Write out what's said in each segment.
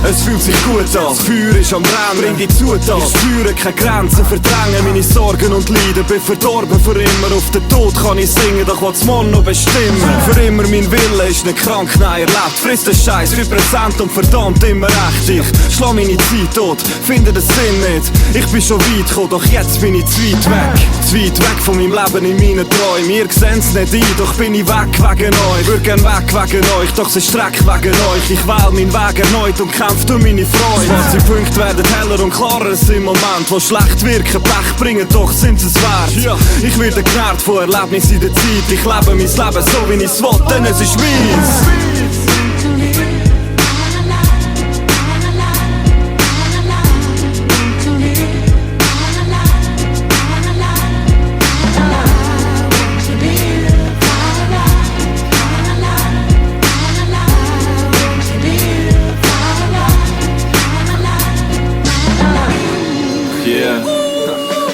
Es fühlt sich gut an, das Feuer ist am Brennen, bring die Zutaten. Ich spüre keine Grenzen, verdränge meine Sorgen und Leiden. Bin verdorben für immer, auf den Tod kann ich singen, doch was morgen noch bestimmen. Für immer mein Wille ist nicht krank, nein, erlebt. Frisst den Scheiß wie Präsent und verdammt immer echt. Ich schlau meine Zeit tot, finde den Sinn nicht. Ich bin schon weit gekommen, doch jetzt bin ich zu weit weg. Zu weit weg von meinem Leben in meinen Träumen. Ihr seht's nicht ein, doch bin ich weg wegen euch. Würde gern weg wegen euch, doch sie Streck wegen euch. Ich wähl meinen Weg erneut und kämpf durch meine Freude. Schwarze Punkte werden heller und klarer im Moment, wo schlecht wirken, Pech bringen, doch sind es wert. Ja, ich werde genährt von Erlebnissen in der Zeit. Ich lebe mein Leben so, wie ich's will, denn es ist meins.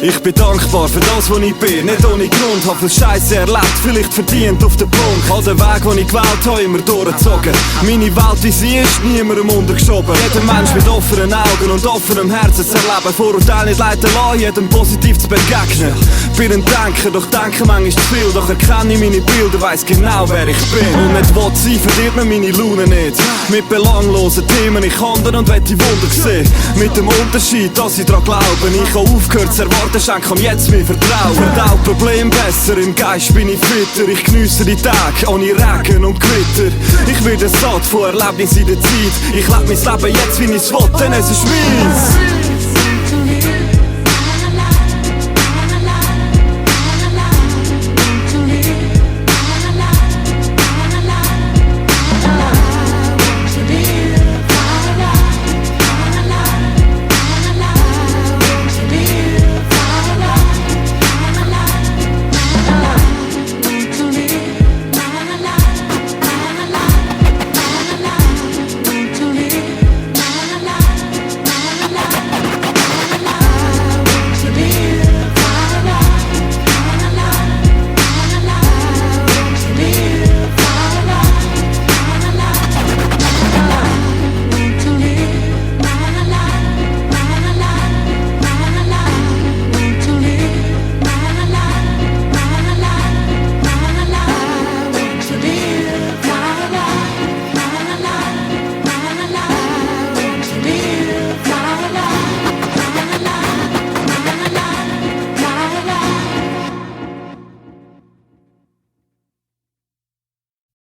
Ich bin dankbar für das, was ich bin, nicht ohne Grund. Hab viel Scheisse erlebt, vielleicht verdient auf den Punkt. Hab den Weg, den ich gewählt habe, immer durchgezogen. Meine Welt, wie sie ist, niemandem untergeschoben. Jeder Mensch mit offenen Augen und offenem Herzen zu erleben. Vorurteile nicht leiten lassen, jedem positiv zu begegnen. Bin ein Denker, doch denke manchmal zu viel. Doch erkenne ich meine Bilder, weiss genau, wer ich bin. Und nicht will sein, verliert mir meine Laune nicht. Mit belanglosen Themen, ich kann und will die Wunder sehen. Mit dem Unterschied, dass ich daran glaube. Ich habe aufgehört zu erwarten, schenk am jetzt mir Vertrauen. Verdau Problem besser, im Geist bin ich fitter. Ich geniesse die Tage ohne Regen und Gewitter. Ich werde satt von Erlebnissen in der Zeit. Ich lebe mein Leben jetzt, wie ich's will, denn es ist meins.